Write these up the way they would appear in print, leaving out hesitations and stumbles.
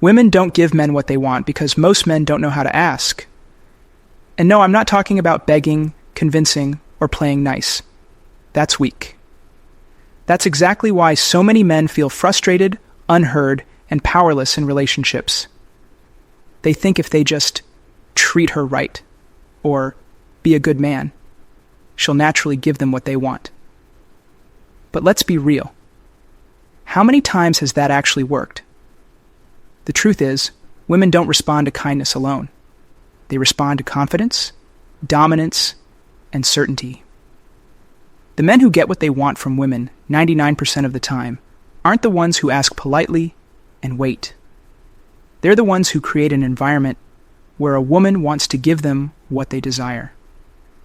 Women don't give men what they want because most men don't know how to ask. And no, I'm not talking about begging, convincing, or playing nice. That's weak. That's exactly why so many men feel frustrated, unheard, and powerless in relationships. They think if they just treat her right, or be a good man, she'll naturally give them what they want. But let's be real. How many times has that actually worked? The truth is, women don't respond to kindness alone. They respond to confidence, dominance, and certainty. The men who get what they want from women 99% of the time aren't the ones who ask politely and wait. They're the ones who create an environment where a woman wants to give them what they desire.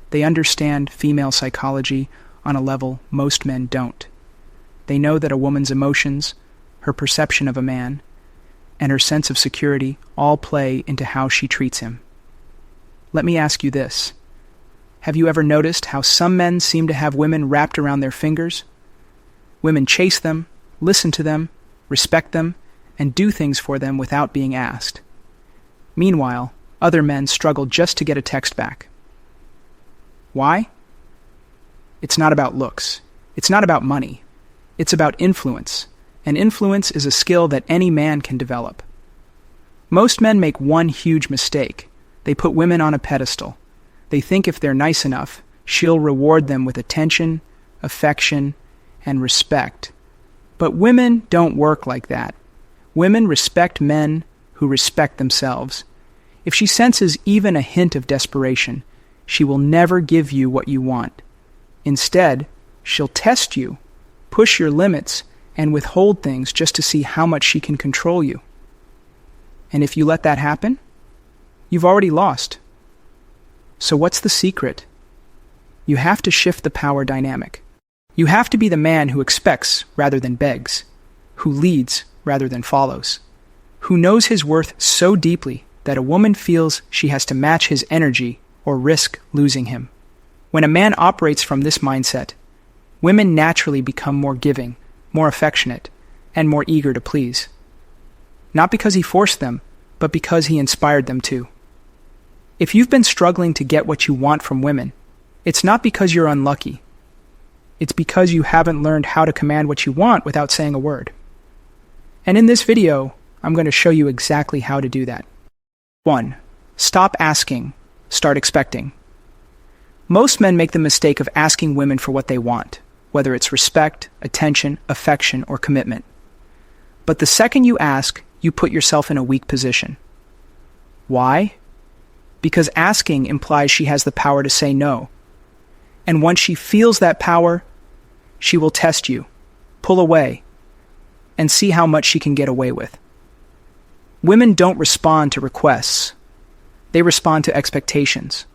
They understand female psychology on a level most men don't. They know that a woman's emotions, her perception of a man, and her sense of security all play into how she treats him. Let me ask you this. Have you ever noticed how some men seem to have women wrapped around their fingers? Women chase them, listen to them, respect them, and do things for them without being asked. Meanwhile, other men struggle just to get a text back. Why? It's not about looks. It's not about money. It's about influence, and influence is a skill that any man can develop. Most men make one huge mistake. They put women on a pedestal. They think if they're nice enough, she'll reward them with attention, affection, and respect. But women don't work like that. Women respect men who respect themselves. If she senses even a hint of desperation, she will never give you what you want. Instead, she'll test you, push your limits, and withhold things just to see how much she can control you. And if you let that happen, you've already lost. So what's the secret? You have to shift the power dynamic. You have to be the man who expects rather than begs, who leads rather than follows, who knows his worth so deeply that a woman feels she has to match his energy or risk losing him. When a man operates from this mindset, women naturally become more giving, more affectionate, and more eager to please. Not because he forced them, but because he inspired them to. If you've been struggling to get what you want from women, it's not because you're unlucky. It's because you haven't learned how to command what you want without saying a word. And in this video, I'm going to show you exactly how to do that. 1. Stop asking. Start expecting. Most men make the mistake of asking women for what they want, whether it's respect, attention, affection, or commitment. But the second you ask, you put yourself in a weak position. Why? Because asking implies she has the power to say no. And once she feels that power, she will test you, pull away, and see how much she can get away with. Women don't respond to requests. They respond to expectations.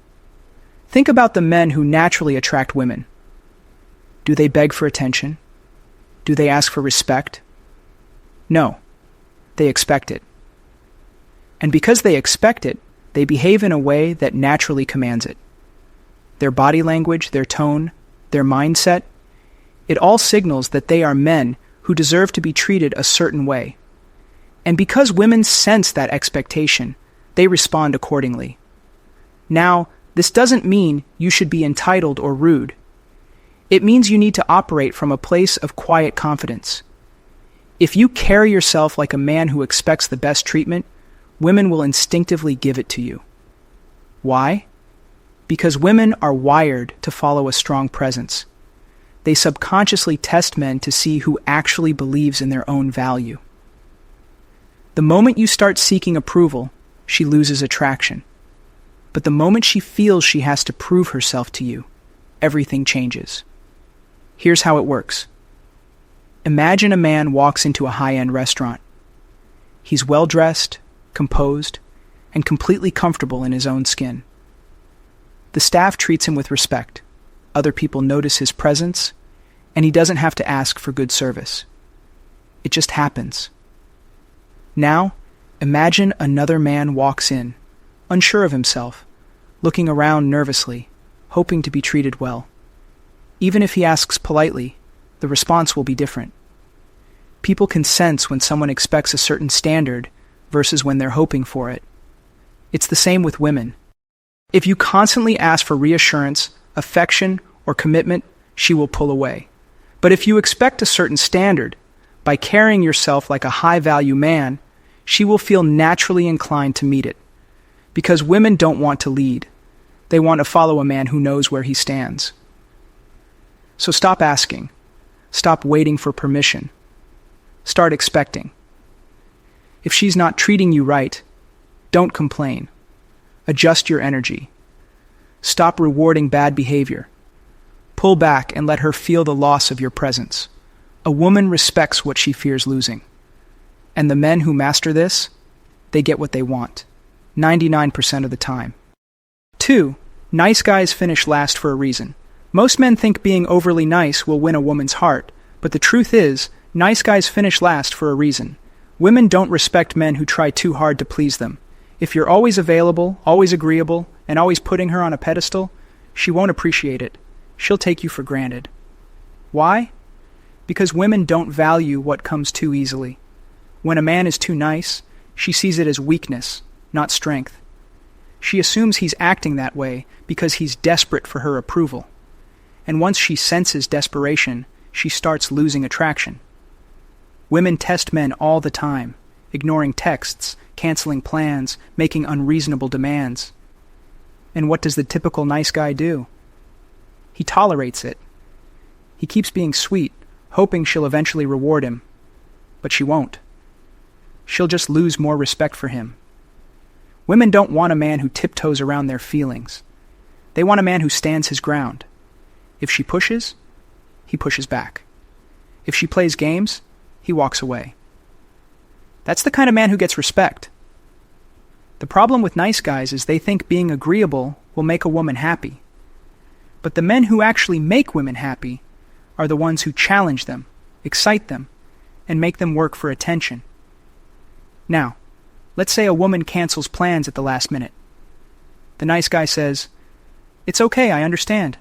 Think about the men who naturally attract women. Do they beg for attention? Do they ask for respect? No, they expect it. And because they expect it, they behave in a way that naturally commands it. Their body language, their tone, their mindset, it all signals that they are men who deserve to be treated a certain way. And because women sense that expectation, they respond accordingly. Now, this doesn't mean you should be entitled or rude. It means you need to operate from a place of quiet confidence. If you carry yourself like a man who expects the best treatment, women will instinctively give it to you. Why? Because women are wired to follow a strong presence. They subconsciously test men to see who actually believes in their own value. The moment you start seeking approval, she loses attraction. But the moment she feels she has to prove herself to you, everything changes. Here's how it works. Imagine a man walks into a high-end restaurant. He's well-dressed, composed, and completely comfortable in his own skin. The staff treats him with respect. Other people notice his presence, and he doesn't have to ask for good service. It just happens. Now, imagine another man walks in, unsure of himself, looking around nervously, hoping to be treated well. Even if he asks politely, the response will be different. People can sense when someone expects a certain standard versus when they're hoping for it. It's the same with women. If you constantly ask for reassurance, affection, or commitment, she will pull away. But if you expect a certain standard, by carrying yourself like a high-value man, she will feel naturally inclined to meet it. Because women don't want to lead. They want to follow a man who knows where he stands. So stop asking. Stop waiting for permission. Start expecting. If she's not treating you right, don't complain. Adjust your energy. Stop rewarding bad behavior. Pull back and let her feel the loss of your presence. A woman respects what she fears losing. And the men who master this, they get what they want, 99% of the time. 2. Nice guys finish last for a reason. Most men think being overly nice will win a woman's heart, but the truth is, nice guys finish last for a reason. Women don't respect men who try too hard to please them. If you're always available, always agreeable, and always putting her on a pedestal, she won't appreciate it. She'll take you for granted. Why? Because women don't value what comes too easily. When a man is too nice, she sees it as weakness, not strength. She assumes he's acting that way because he's desperate for her approval. And once she senses desperation, she starts losing attraction. Women test men all the time, ignoring texts, canceling plans, making unreasonable demands. And what does the typical nice guy do? He tolerates it. He keeps being sweet, hoping she'll eventually reward him. But she won't. She'll just lose more respect for him. Women don't want a man who tiptoes around their feelings. They want a man who stands his ground. If she pushes, he pushes back. If she plays games, he walks away. That's the kind of man who gets respect. The problem with nice guys is they think being agreeable will make a woman happy. But the men who actually make women happy are the ones who challenge them, excite them, and make them work for attention. Now, let's say a woman cancels plans at the last minute. The nice guy says, "It's okay, I understand.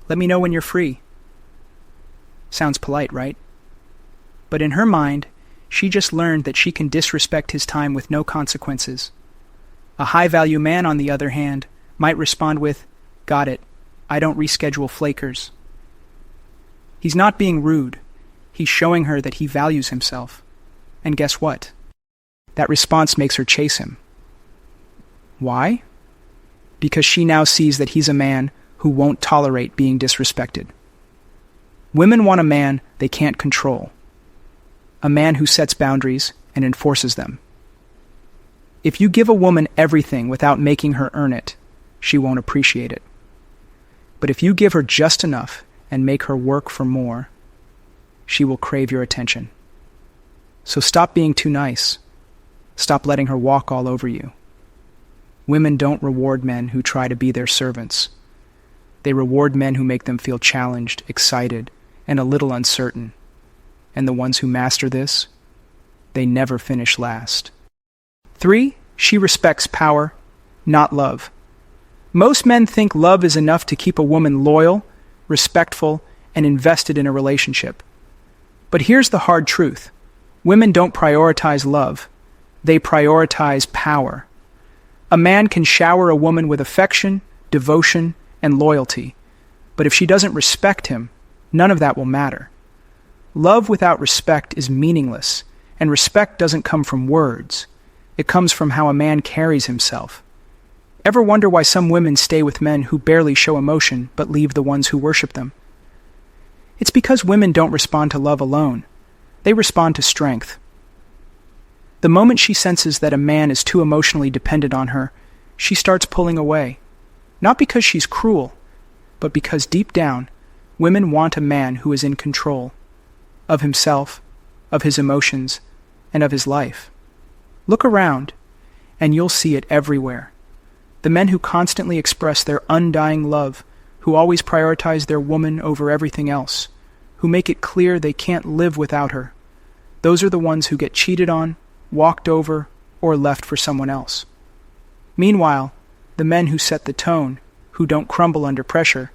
Let me know when you're free." Sounds polite, right? But in her mind, she just learned that she can disrespect his time with no consequences. A high-value man, on the other hand, might respond with, "Got it. I don't reschedule flakers." He's not being rude. He's showing her that he values himself. And guess what? That response makes her chase him. Why? Because she now sees that he's a man who won't tolerate being disrespected. Women want a man they can't control. A man who sets boundaries and enforces them. If you give a woman everything without making her earn it, she won't appreciate it. But if you give her just enough and make her work for more, she will crave your attention. So stop being too nice. Stop letting her walk all over you. Women don't reward men who try to be their servants. They reward men who make them feel challenged, excited, and a little uncertain. And the ones who master this, they never finish last. 3, she respects power, not love. Most men think love is enough to keep a woman loyal, respectful, and invested in a relationship. But here's the hard truth. Women don't prioritize love. They prioritize power. A man can shower a woman with affection, devotion, and loyalty. But if she doesn't respect him, none of that will matter. Love without respect is meaningless, and respect doesn't come from words. It comes from how a man carries himself. Ever wonder why some women stay with men who barely show emotion but leave the ones who worship them? It's because women don't respond to love alone. They respond to strength. The moment she senses that a man is too emotionally dependent on her, she starts pulling away. Not because she's cruel, but because deep down, women want a man who is in control of himself, of his emotions, and of his life. Look around, and you'll see it everywhere. The men who constantly express their undying love, who always prioritize their woman over everything else, who make it clear they can't live without her. Those are the ones who get cheated on, walked over, or left for someone else. Meanwhile, the men who set the tone, who don't crumble under pressure,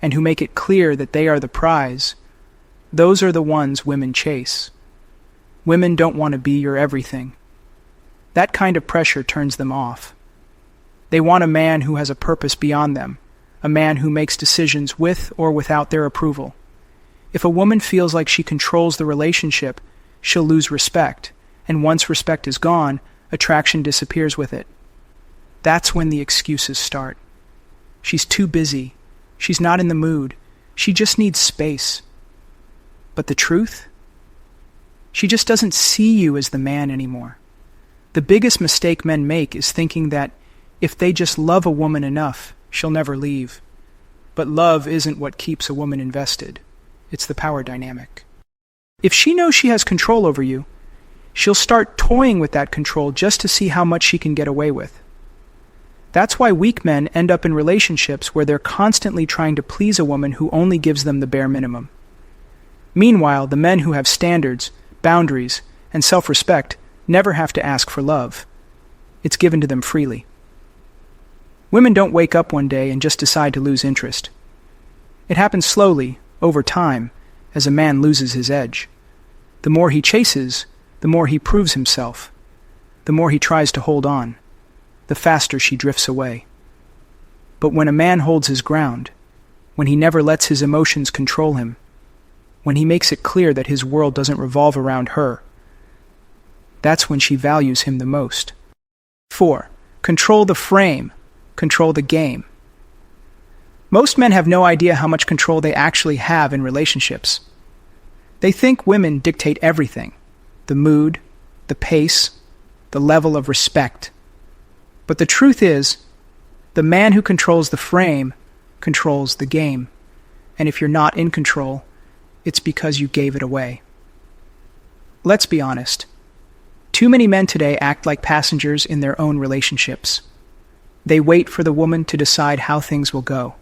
and who make it clear that they are the prize, those are the ones women chase. Women don't want to be your everything. That kind of pressure turns them off. They want a man who has a purpose beyond them, a man who makes decisions with or without their approval. If a woman feels like she controls the relationship, she'll lose respect, and once respect is gone, attraction disappears with it. That's when the excuses start. She's too busy. She's not in the mood. She just needs space. But the truth? She just doesn't see you as the man anymore. The biggest mistake men make is thinking that if they just love a woman enough, she'll never leave. But love isn't what keeps a woman invested. It's the power dynamic. If she knows she has control over you, she'll start toying with that control just to see how much she can get away with. That's why weak men end up in relationships where they're constantly trying to please a woman who only gives them the bare minimum. Meanwhile, the men who have standards, boundaries, and self-respect never have to ask for love. It's given to them freely. Women don't wake up one day and just decide to lose interest. It happens slowly, over time, as a man loses his edge. The more he chases, the more he proves himself. The more he tries to hold on, the faster she drifts away. But when a man holds his ground, when he never lets his emotions control him, when he makes it clear that his world doesn't revolve around her, that's when she values him the most. 4. Control the frame. Control the game. Most men have no idea how much control they actually have in relationships. They think women dictate everything: the mood, the pace, the level of respect. But the truth is, the man who controls the frame controls the game. And if you're not in control, it's because you gave it away. Let's be honest. Too many men today act like passengers in their own relationships. They wait for the woman to decide how things will go.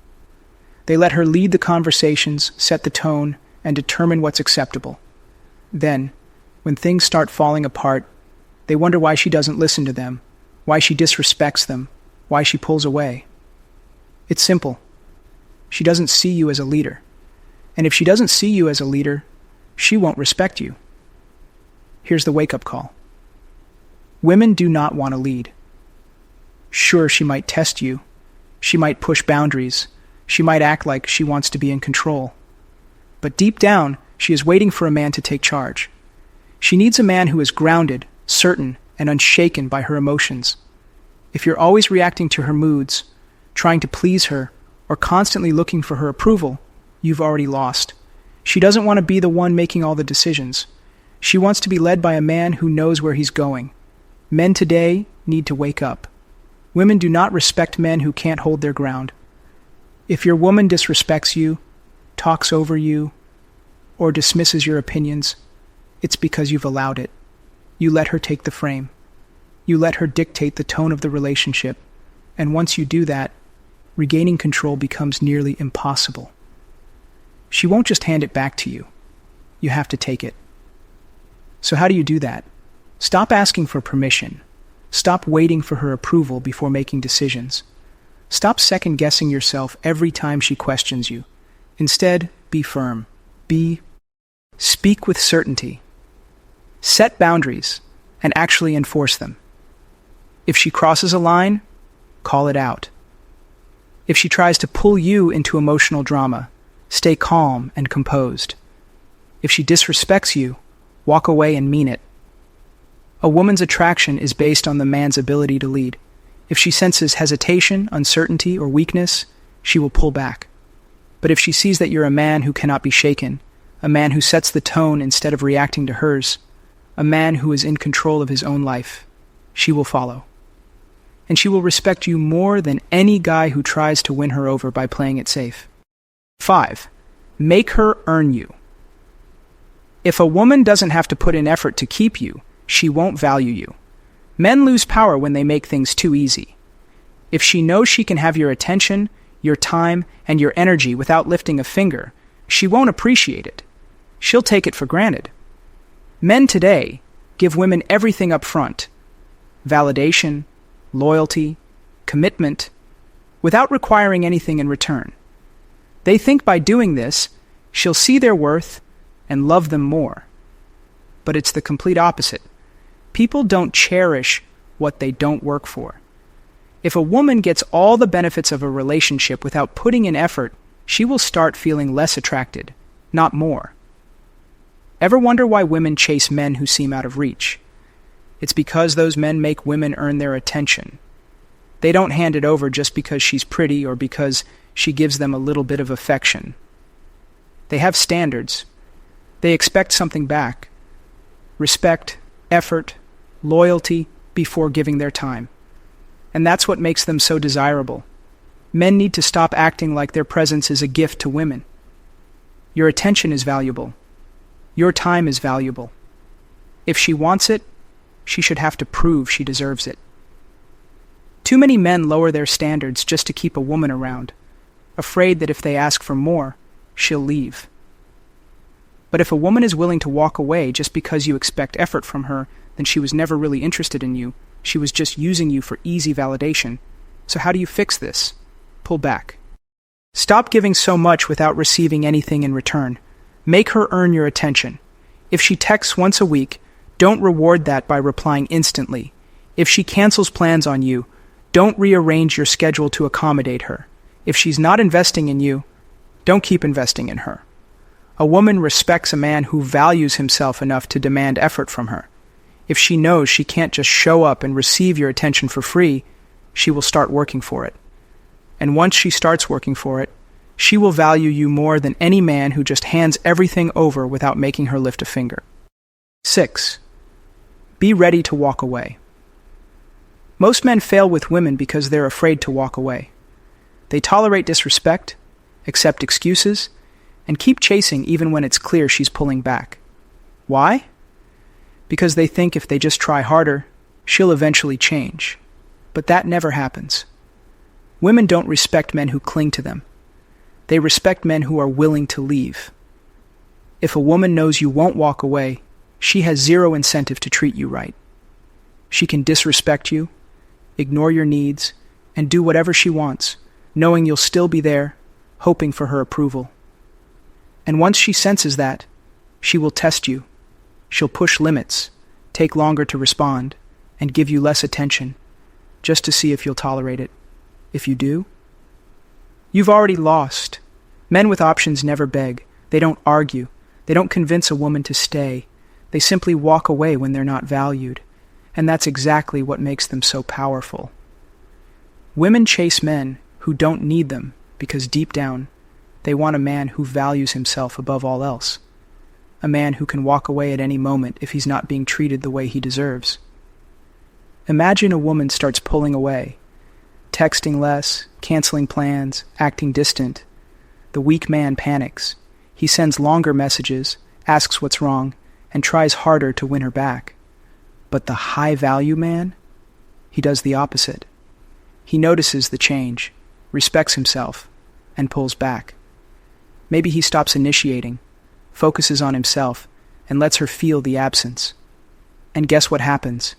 They let her lead the conversations, set the tone, and determine what's acceptable. Then, when things start falling apart, they wonder why she doesn't listen to them, why she disrespects them, why she pulls away. It's simple. She doesn't see you as a leader. And if she doesn't see you as a leader, she won't respect you. Here's the wake-up call. Women do not want to lead. Sure, she might test you. She might push boundaries. She might act like she wants to be in control. But deep down, she is waiting for a man to take charge. She needs a man who is grounded, certain, and unshaken by her emotions. If you're always reacting to her moods, trying to please her, or constantly looking for her approval, you've already lost. She doesn't want to be the one making all the decisions. She wants to be led by a man who knows where he's going. Men today need to wake up. Women do not respect men who can't hold their ground. If your woman disrespects you, talks over you, or dismisses your opinions, it's because you've allowed it. You let her take the frame. You let her dictate the tone of the relationship. And once you do that, regaining control becomes nearly impossible. She won't just hand it back to you. You have to take it. So how do you do that? Stop asking for permission. Stop waiting for her approval before making decisions. Stop second-guessing yourself every time she questions you. Instead, be firm. Speak with certainty. Set boundaries and actually enforce them. If she crosses a line, call it out. If she tries to pull you into emotional drama, stay calm and composed. If she disrespects you, walk away and mean it. A woman's attraction is based on the man's ability to lead. If she senses hesitation, uncertainty, or weakness, she will pull back. But if she sees that you're a man who cannot be shaken, a man who sets the tone instead of reacting to hers, a man who is in control of his own life, she will follow. And she will respect you more than any guy who tries to win her over by playing it safe. 5. Make her earn you. If a woman doesn't have to put in effort to keep you, she won't value you. Men lose power when they make things too easy. If she knows she can have your attention, your time, and your energy without lifting a finger, she won't appreciate it. She'll take it for granted. Men today give women everything up front: validation, loyalty, commitment, without requiring anything in return. They think by doing this, she'll see their worth and love them more. But it's the complete opposite. People don't cherish what they don't work for. If a woman gets all the benefits of a relationship without putting in effort, she will start feeling less attracted, not more. Ever wonder why women chase men who seem out of reach? It's because those men make women earn their attention. They don't hand it over just because she's pretty or because she gives them a little bit of affection. They have standards. They expect something back. Respect, effort, loyalty before giving their time. And that's what makes them so desirable. Men need to stop acting like their presence is a gift to women. Your attention is valuable. Your time is valuable. If she wants it, she should have to prove she deserves it. Too many men lower their standards just to keep a woman around, afraid that if they ask for more, she'll leave. But if a woman is willing to walk away just because you expect effort from her, then she was never really interested in you. She was just using you for easy validation. So how do you fix this? Pull back. Stop giving so much without receiving anything in return. Make her earn your attention. If she texts once a week, don't reward that by replying instantly. If she cancels plans on you, don't rearrange your schedule to accommodate her. If she's not investing in you, don't keep investing in her. A woman respects a man who values himself enough to demand effort from her. If she knows she can't just show up and receive your attention for free, she will start working for it. And once she starts working for it, she will value you more than any man who just hands everything over without making her lift a finger. 6. Be ready to walk away. Most men fail with women because they're afraid to walk away. They tolerate disrespect, accept excuses, and keep chasing even when it's clear she's pulling back. Why? Because they think if they just try harder, she'll eventually change. But that never happens. Women don't respect men who cling to them. They respect men who are willing to leave. If a woman knows you won't walk away, she has zero incentive to treat you right. She can disrespect you, ignore your needs, and do whatever she wants, knowing you'll still be there, hoping for her approval. And once she senses that, she will test you. She'll push limits, take longer to respond, and give you less attention, just to see if you'll tolerate it. If you do, you've already lost. Men with options never beg. They don't argue. They don't convince a woman to stay. They simply walk away when they're not valued. And that's exactly what makes them so powerful. Women chase men who don't need them because deep down, they want a man who values himself above all else. A man who can walk away at any moment if he's not being treated the way he deserves. Imagine a woman starts pulling away, texting less, canceling plans, acting distant. The weak man panics. He sends longer messages, asks what's wrong, and tries harder to win her back. But the high-value man? He does the opposite. He notices the change, respects himself, and pulls back. Maybe he stops initiating, focuses on himself, and lets her feel the absence. And guess what happens?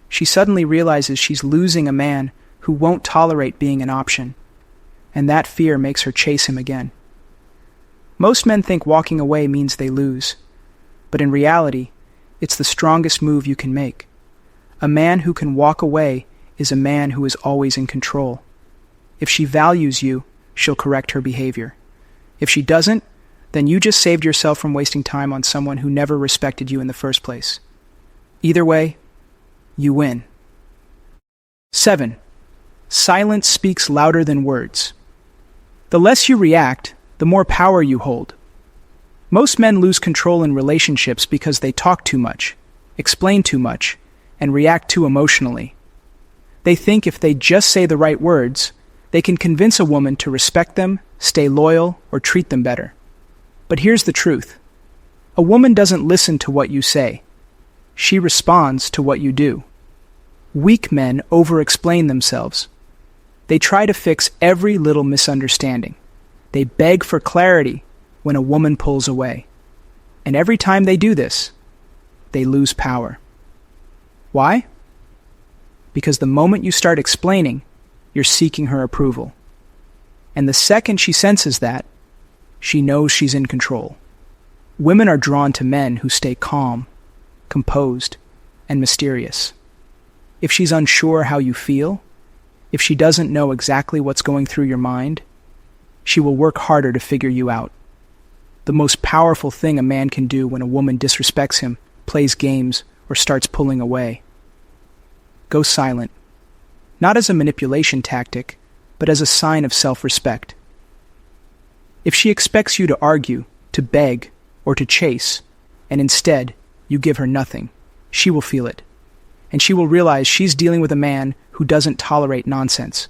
She suddenly realizes she's losing a man who won't tolerate being an option, and that fear makes her chase him again. Most men think walking away means they lose, but in reality, it's the strongest move you can make. A man who can walk away is a man who is always in control. If she values you, she'll correct her behavior. If she doesn't, then you just saved yourself from wasting time on someone who never respected you in the first place. Either way, you win. 7. Silence speaks louder than words. The less you react, the more power you hold. Most men lose control in relationships because they talk too much, explain too much, and react too emotionally. They think if they just say the right words, they can convince a woman to respect them, stay loyal, or treat them better. But here's the truth. A woman doesn't listen to what you say. She responds to what you do. Weak men over-explain themselves. They try to fix every little misunderstanding. They beg for clarity when a woman pulls away. And every time they do this, they lose power. Why? Because the moment you start explaining, you're seeking her approval. And the second she senses that, she knows she's in control. Women are drawn to men who stay calm, composed, and mysterious. If she's unsure how you feel, if she doesn't know exactly what's going through your mind, she will work harder to figure you out. The most powerful thing a man can do when a woman disrespects him, plays games, or starts pulling away. Go silent. Not as a manipulation tactic, but as a sign of self-respect. If she expects you to argue, to beg, or to chase, and instead you give her nothing, she will feel it. And she will realize she's dealing with a man who doesn't tolerate nonsense.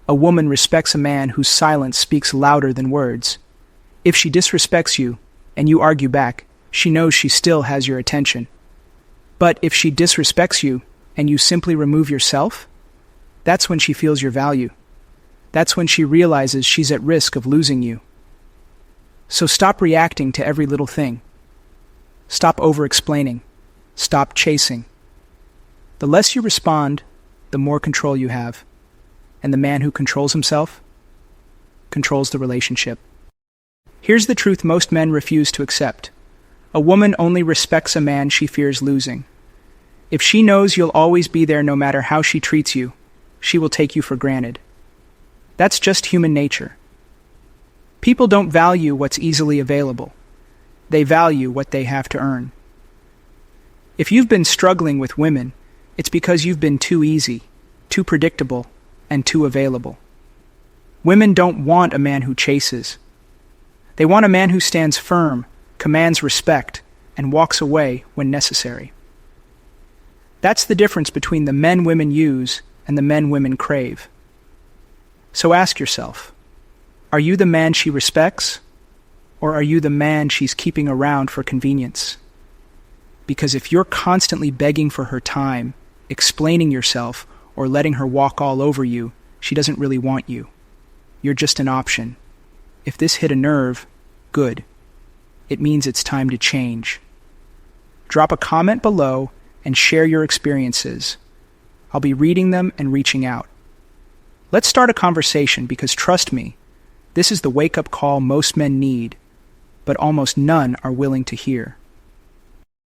A woman respects a man whose silence speaks louder than words. If she disrespects you, and you argue back, she knows she still has your attention. But if she disrespects you, and you simply remove yourself, that's when she feels your value. That's when she realizes she's at risk of losing you. So stop reacting to every little thing. Stop over-explaining. Stop chasing. The less you respond, the more control you have. And the man who controls himself controls the relationship. Here's the truth most men refuse to accept. A woman only respects a man she fears losing. If she knows you'll always be there no matter how she treats you, she will take you for granted. That's just human nature. People don't value what's easily available. They value what they have to earn. If you've been struggling with women, it's because you've been too easy, too predictable, and too available. Women don't want a man who chases. They want a man who stands firm, commands respect, and walks away when necessary. That's the difference between the men women use and the men women crave. So ask yourself, are you the man she respects, or are you the man she's keeping around for convenience? Because if you're constantly begging for her time, explaining yourself, or letting her walk all over you, she doesn't really want you. You're just an option. If this hit a nerve, good. It means it's time to change. Drop a comment below and share your experiences. I'll be reading them and reaching out. Let's start a conversation because trust me, this is the wake-up call most men need, but almost none are willing to hear.